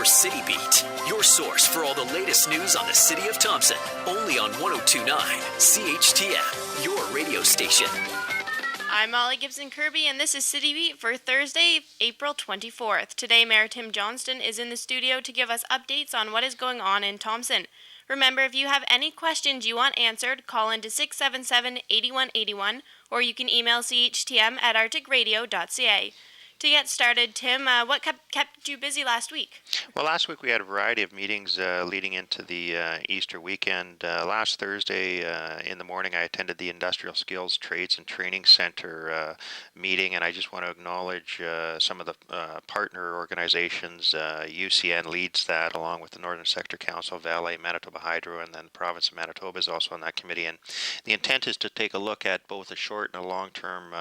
City Beat, your source for all the latest news on the city of Thompson. Only on 102.9 CHTM, your radio station. I'm Molly Gibson Kirby, and this is City Beat for Thursday, April 24th. Today, Mayor Tim Johnston is in the studio to give us updates on what is going on in Thompson. Remember, if you have any questions you want answered, call into 677-8181, or you can email chtm@arcticradio.ca. To get started, Tim, what kept you busy last week? Well, last week we had a variety of meetings leading into the Easter weekend. Last Thursday in the morning, I attended the Industrial Skills Trades and Training Center meeting, and I just want to acknowledge some of the partner organizations. UCN leads that, along with the Northern Sector Council, Valley, Manitoba Hydro, and then the province of Manitoba is also on that committee. And the intent is to take a look at both a short and a long-term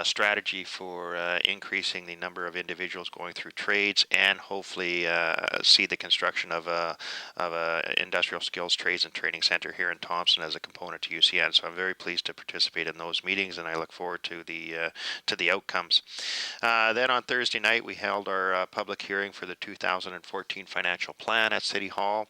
strategy for increasing the number of individuals going through trades, and hopefully see the construction of a industrial skills trades and training center here in Thompson as a component to UCN. So I'm very pleased to participate in those meetings, and I look forward to the outcomes. Then on Thursday night we held our public hearing for the 2014 financial plan at City Hall.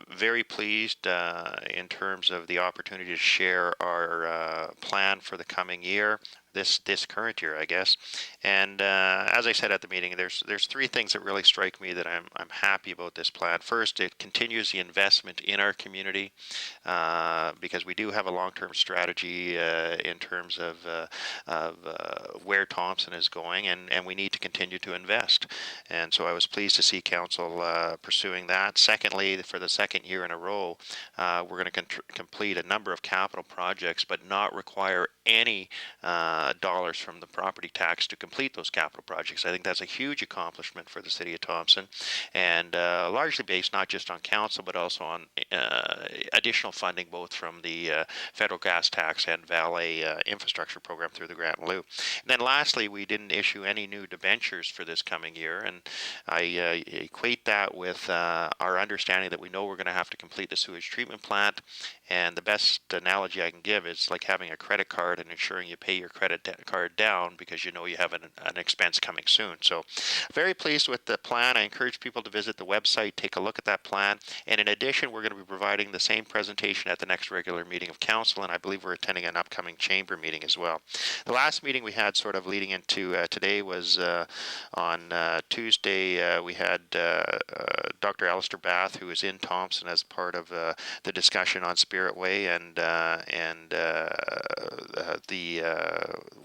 Very pleased in terms of the opportunity to share our plan for the coming year. This current year, I guess. And as I said at the meeting, there's three things that really strike me that I'm happy about this plan. First, it continues the investment in our community because we do have a long-term strategy in terms of where Thompson is going, and we need to continue to invest. And so I was pleased to see Council pursuing that. Secondly, for the second year in a row, we're going to complete a number of capital projects, but not require any dollars from the property tax to complete those capital projects. I think that's a huge accomplishment for the city of Thompson, and largely based not just on council but also on additional funding both from the federal gas tax and Valley infrastructure program through the grant in lieu. And then lastly, we didn't issue any new debentures for this coming year, and I equate that with our understanding that we know we're going to have to complete the sewage treatment plant, and the best analogy I can give is like having a credit card and ensuring you pay your credit card down because you know you have an expense coming soon. So very pleased with the plan. I encourage people to visit the website, take a look at that plan, and in addition we're going to be providing the same presentation at the next regular meeting of council, and I believe we're attending an upcoming chamber meeting as well. The last meeting we had sort of leading into today was on Tuesday. We had Dr. Alistair Bath, who is in Thompson as part of the discussion on Spirit Way and the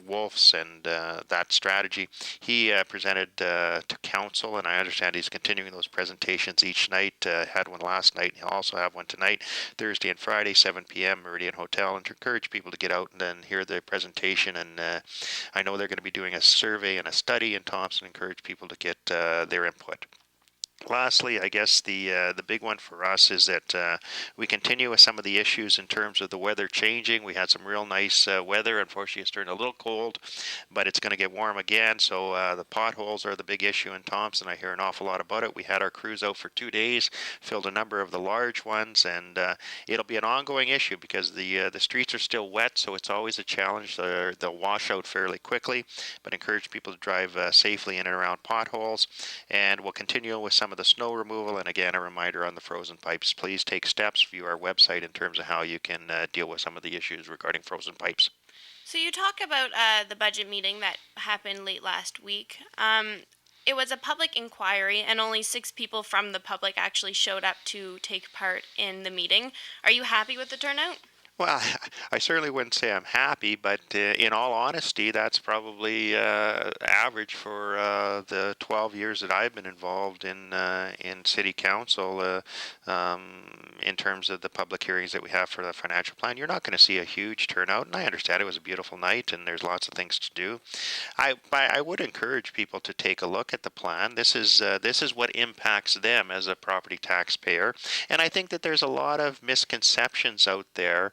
wolves and that strategy. He presented to council, and I understand he's continuing those presentations each night. Had one last night, and he'll also have one tonight, Thursday and Friday, 7 p.m., Meridian Hotel, and to encourage people to get out and then hear the presentation. And I know they're going to be doing a survey and a study in Thompson, encourage people to get their input. Lastly, I guess the big one for us is that we continue with some of the issues in terms of the weather changing. We had some real nice weather. Unfortunately, it's turned a little cold, but it's going to get warm again. So the potholes are the big issue in Thompson. I hear an awful lot about it. We had our crews out for 2 days, filled a number of the large ones, and it'll be an ongoing issue because the streets are still wet, so it's always a challenge. They'll wash out fairly quickly, but encourage people to drive safely in and around potholes. And we'll continue with some of the snow removal, and again a reminder on the frozen pipes. Please take steps, view our website in terms of how you can deal with some of the issues regarding frozen pipes. So you talk about the budget meeting that happened late last week. It was a public inquiry, and only 6 people from the public actually showed up to take part in the meeting. Are you happy with the turnout? Well, I certainly wouldn't say I'm happy, but in all honesty, that's probably average for the 12 years that I've been involved in City Council in terms of the public hearings that we have for the financial plan. You're not going to see a huge turnout, and I understand it was a beautiful night and there's lots of things to do. I would encourage people to take a look at the plan. This is what impacts them as a property taxpayer, and I think that there's a lot of misconceptions out there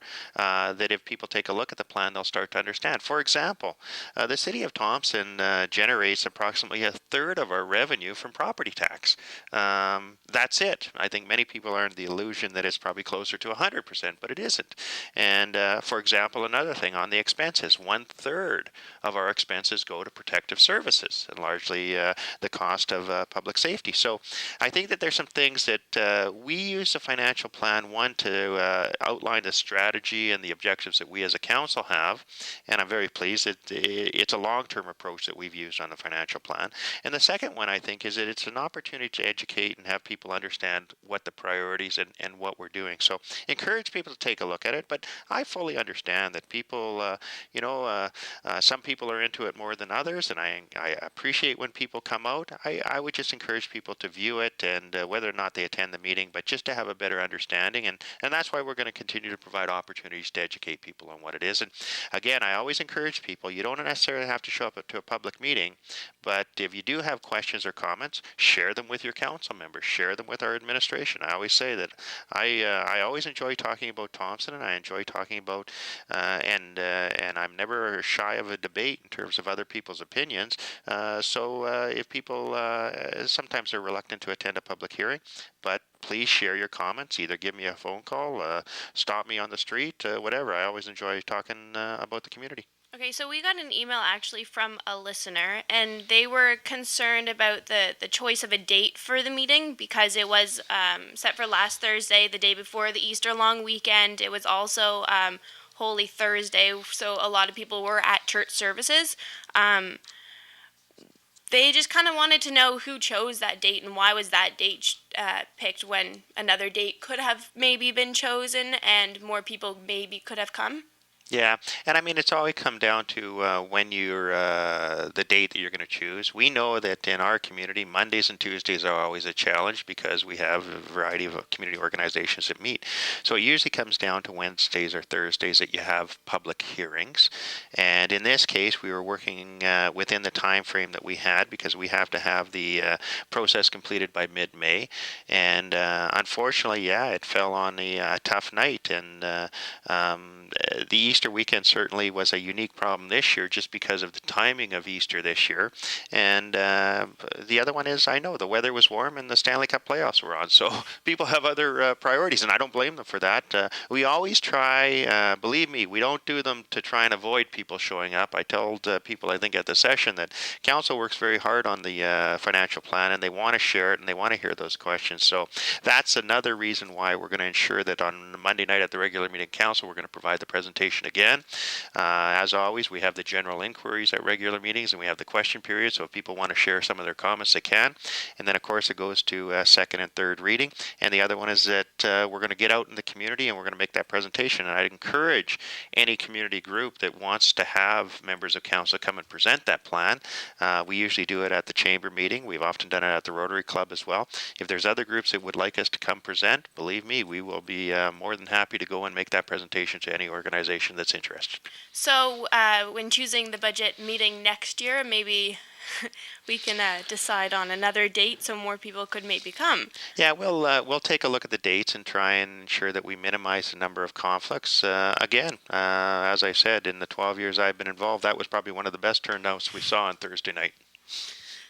that if people take a look at the plan, they'll start to understand. For example, the city of Thompson generates approximately a third of our revenue from property tax. That's it. I think many people are under the illusion that it's probably closer to 100%, but it isn't. And for example, another thing on the expenses, 1/3 of our expenses go to protective services, and largely the cost of public safety. So I think that there's some things that we use the financial plan, one, to outline the strategy and the objectives that we as a council have, and I'm very pleased that it's a long-term approach that we've used on the financial plan. And the second one, I think, is that it's an opportunity to educate and have people understand what the priorities and what we're doing. So encourage people to take a look at it, but I fully understand that people, some people are into it more than others, and I appreciate when people come out. I would just encourage people to view it, and whether or not they attend the meeting, but just to have a better understanding, and that's why we're going to continue to provide opportunities to educate people on what it is. And again, I always encourage people, you don't necessarily have to show up to a public meeting, but if you do have questions or comments, share them with your council members, share them with our administration. I always say that I always enjoy talking about Thompson, and I enjoy talking about and I'm never shy of a debate in terms of other people's opinions. So if people sometimes are reluctant to attend a public hearing, but please share your comments. Either give me a phone call, stop me on the street, whatever. I always enjoy talking about the community. Okay, so we got an email actually from a listener, and they were concerned about the choice of a date for the meeting because it was set for last Thursday, the day before the Easter long weekend. It was also Holy Thursday, so a lot of people were at church services. They just kind of wanted to know who chose that date and why was that date picked when another date could have maybe been chosen and more people maybe could have come. Yeah, and I mean, it's always come down to when you're the date that you're going to choose. We know that in our community, Mondays and Tuesdays are always a challenge because we have a variety of community organizations that meet. So it usually comes down to Wednesdays or Thursdays that you have public hearings. And in this case, we were working within the time frame that we had because we have to have the process completed by mid-May. And unfortunately, yeah, it fell on a tough night, and the Easter weekend certainly was a unique problem this year just because of the timing of Easter this year. And the other one is, I know the weather was warm and the Stanley Cup playoffs were on, so people have other priorities, and I don't blame them for that. We always try, believe me, we don't do them to try and avoid people showing up. I told people, I think at the session, that council works very hard on the financial plan, and they want to share it, and they want to hear those questions. So that's another reason why we're going to ensure that on Monday night at the regular meeting council, we're going to provide the presentation again. As always, we have the general inquiries at regular meetings, and we have the question period, so if people want to share some of their comments, they can. And then, of course, it goes to second and third reading. And the other one is that we're going to get out in the community, and we're going to make that presentation. And I'd encourage any community group that wants to have members of council come and present that plan. We usually do it at the chamber meeting. We've often done it at the Rotary Club as well. If there's other groups that would like us to come present, believe me, we will be more than happy to go and make that presentation to any organization that's interested. So when choosing the budget meeting next year, maybe we can decide on another date so more people could maybe come. Yeah, we'll take a look at the dates and try and ensure that we minimize the number of conflicts. Again, as I said, in the 12 years I've been involved, that was probably one of the best turnouts we saw on Thursday night.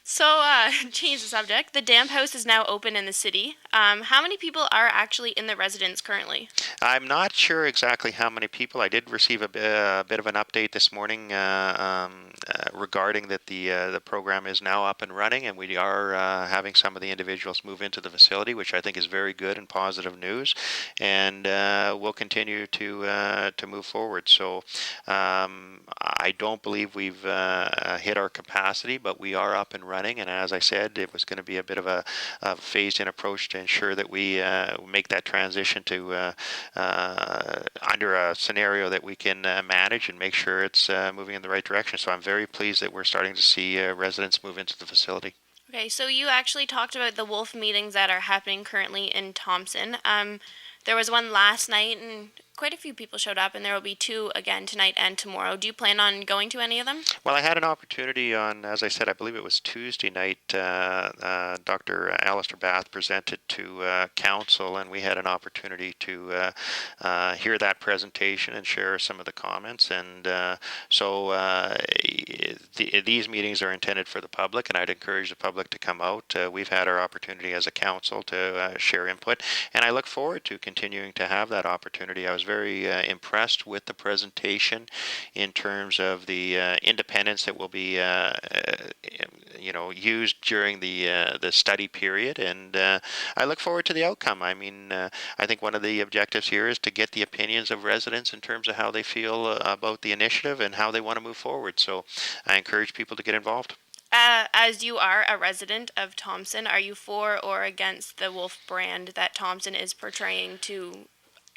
So, change the subject. The Damp House is now open in the city. How many people are actually in the residence currently? I'm not sure exactly how many people. I did receive a bit of an update this morning regarding that the program is now up and running, and we are having some of the individuals move into the facility, which I think is very good and positive news. And we'll continue to move forward. So I don't believe we've hit our capacity, but we are up and running. And as I said, it was going to be a bit of a phased-in approach to ensure that we make that transition to under a scenario that we can manage and make sure it's moving in the right direction. So I'm very pleased that we're starting to see residents move into the facility. Okay, so you actually talked about the Wolf meetings that are happening currently in Thompson. There was one last night, and quite a few people showed up, and there will be 2 again tonight and tomorrow. Do you plan on going to any of them? Well, I had an opportunity on, as I said, I believe it was Tuesday night. Dr. Alistair Bath presented to council, and we had an opportunity to hear that presentation and share some of the comments. And these meetings are intended for the public, and I'd encourage the public to come out. We've had our opportunity as a council to share input, and I look forward to continuing to have that opportunity. I was very impressed with the presentation in terms of the independence that will be used during the study period, and I look forward to the outcome. I mean, I think one of the objectives here is to get the opinions of residents in terms of how they feel about the initiative and how they want to move forward. So I encourage people to get involved. As you are a resident of Thompson, are you for or against the wolf brand that Thompson is portraying to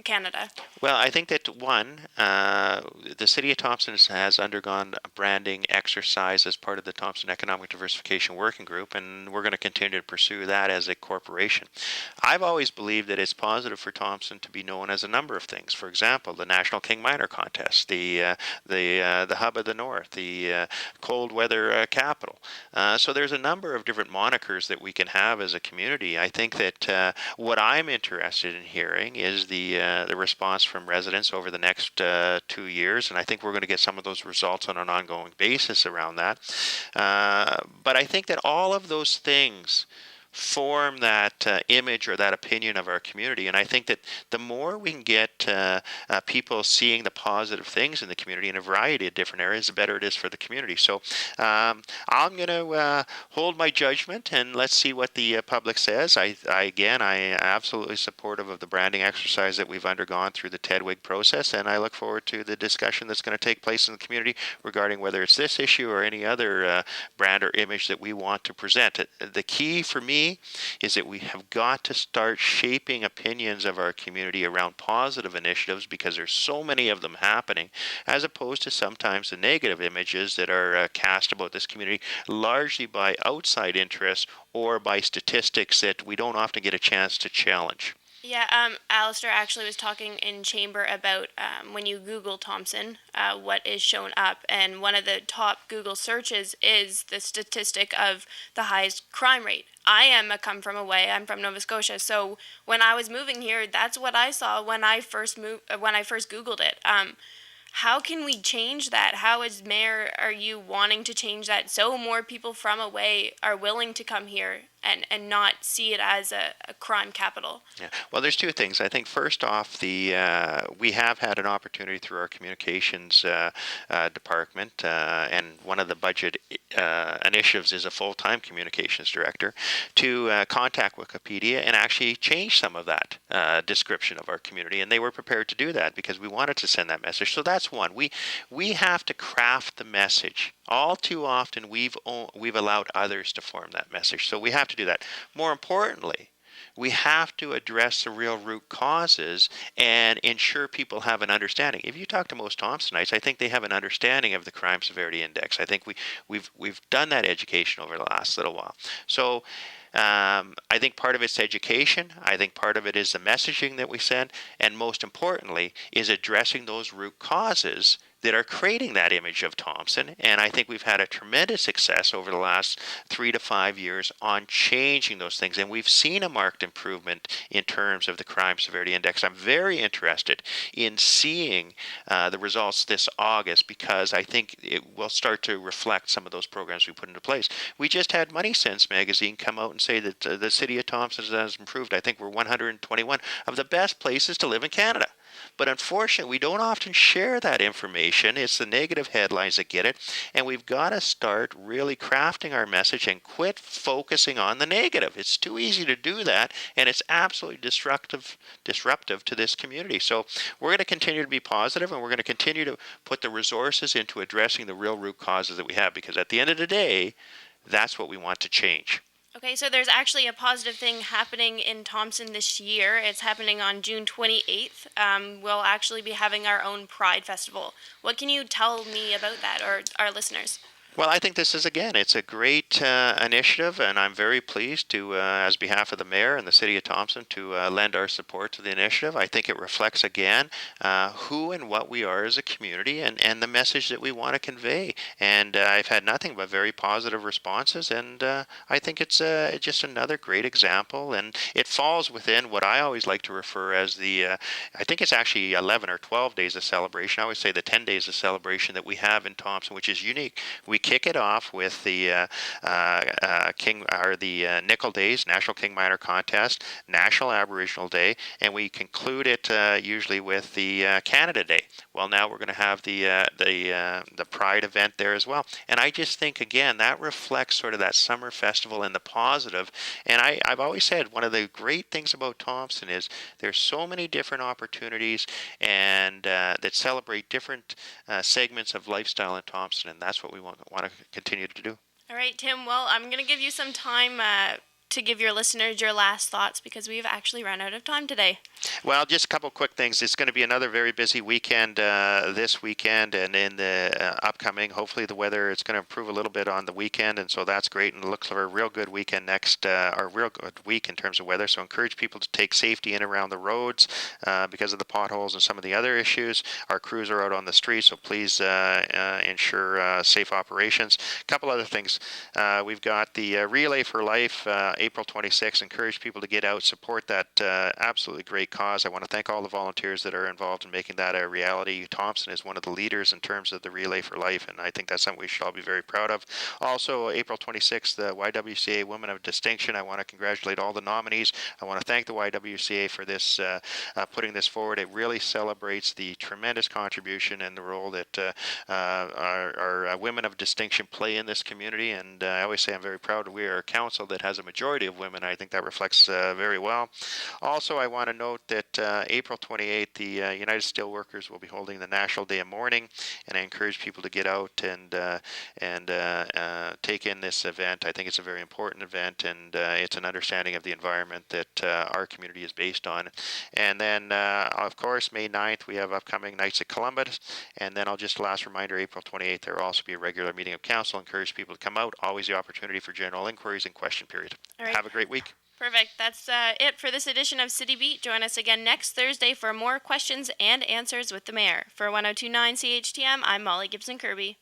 Canada? Well, I think that the city of Thompson has undergone a branding exercise as part of the Thompson Economic Diversification Working Group, and we're going to continue to pursue that as a corporation. I've always believed that it's positive for Thompson to be known as a number of things. For example, the National King Miner Contest, the Hub of the North, the cold weather capital. So there's a number of different monikers that we can have as a community. I think that what I'm interested in hearing is the response from residents over the next 2 years, and I think we're going to get some of those results on an ongoing basis around that. But I think that all of those things form that image or that opinion of our community. And I think that the more we can get people seeing the positive things in the community in a variety of different areas, the better it is for the community. So I'm going to hold my judgment, and let's see what the public says. I am absolutely supportive of the branding exercise that we've undergone through the TEDWIG process, and I look forward to the discussion that's going to take place in the community regarding whether it's this issue or any other brand or image that we want to present. The key for me is that we have got to start shaping opinions of our community around positive initiatives, because there's so many of them happening, as opposed to sometimes the negative images that are cast about this community, largely by outside interests or by statistics that we don't often get a chance to challenge. Yeah, Alistair actually was talking in chamber about when you Google Thompson, what is shown up, and one of the top Google searches is the statistic of the highest crime rate. I come from away. I'm from Nova Scotia, so when I was moving here, that's what I saw when I first Googled it. How can we change that? How, as mayor, are you wanting to change that so more people from away are willing to come here and not see it as a crime capital? Yeah. Well, there's two things. I think first off, we have had an opportunity through our communications department, and one of the budget initiatives is a full-time communications director, to contact Wikipedia and actually change some of that description of our community, and they were prepared to do that because we wanted to send that message. So that's one. We have to craft the message. All too often, we've allowed others to form that message. So we have to do that. More importantly, we have to address the real root causes and ensure people have an understanding. If you talk to most Thompsonites, I think they have an understanding of the crime severity index. I think we've done that education over the last little while. So I think part of it's education. I think part of it is the messaging that we send, and most importantly is addressing those root causes that are creating that image of Thompson. And I think we've had a tremendous success over the last 3 to 5 years on changing those things. And we've seen a marked improvement in terms of the crime severity index. I'm very interested in seeing the results this August, because I think it will start to reflect some of those programs we put into place. We just had Money Sense magazine come out and say that the city of Thompson has improved. I think we're 121 of the best places to live in Canada. But unfortunately, we don't often share that information. It's the negative headlines that get it. And we've got to start really crafting our message and quit focusing on the negative. It's too easy to do that, and it's absolutely disruptive to this community. So we're going to continue to be positive, and we're going to continue to put the resources into addressing the real root causes that we have, because at the end of the day, that's what we want to change. Okay, so there's actually a positive thing happening in Thompson this year. It's happening on June 28th. We'll actually be having our own Pride Festival. What can you tell me about that, or our listeners? Well, I think this is, again, it's a great initiative, and I'm very pleased to, as behalf of the mayor and the city of Thompson, to lend our support to the initiative. I think it reflects, again, who and what we are as a community and the message that we want to convey. And I've had nothing but very positive responses, and I think it's just another great example, and it falls within what I always like to refer as I think it's actually 11 or 12 days of celebration. I always say the 10 days of celebration that we have in Thompson, which is unique. We kick it off with the Nickel Days, National King Miner Contest, National Aboriginal Day, and we conclude it usually with the Canada Day. Well, now we're going to have the Pride event there as well, and I just think, again, that reflects sort of that summer festival and the positive. And I've always said one of the great things about Thompson is there's so many different opportunities and that celebrate different segments of lifestyle in Thompson, and that's what we want to continue to do. All right, Tim. Well, I'm going to give you some time to give your listeners your last thoughts because we've actually run out of time today. Well, just a couple quick things. It's going to be another very busy weekend this weekend, and in the upcoming, hopefully the weather is going to improve a little bit on the weekend, and so that's great, and it looks like a real good weekend or real good week in terms of weather. So encourage people to take safety in around the roads because of the potholes and some of the other issues. Our crews are out on the street, so please ensure safe operations. A couple other things. We've got the Relay for Life, April 26th. Encourage people to get out, support that absolutely great cause. I want to thank all the volunteers that are involved in making that a reality. Thompson is one of the leaders in terms of the Relay for Life, and I think that's something we should all be very proud of. Also, April 26th, the YWCA Women of Distinction. I want to congratulate all the nominees. I want to thank the YWCA for this, putting this forward. It really celebrates the tremendous contribution and the role that our women of distinction play in this community, and I always say I'm very proud we are a council that has a majority of women. I think that reflects very well. Also, I want to note that April 28th, the United Steelworkers will be holding the National Day of Mourning, and I encourage people to get out and take in this event. I think it's a very important event, and it's an understanding of the environment that our community is based on. And then, of course, May 9th, we have upcoming Nights at Columbus, and then I'll just last reminder, April 28th, there will also be a regular meeting of council. Encourage people to come out. Always the opportunity for general inquiries and question period. All right. Have a great week. Perfect. That's it for this edition of City Beat. Join us again next Thursday for more questions and answers with the mayor. For 102.9 CHTM, I'm Molly Gibson Kirby.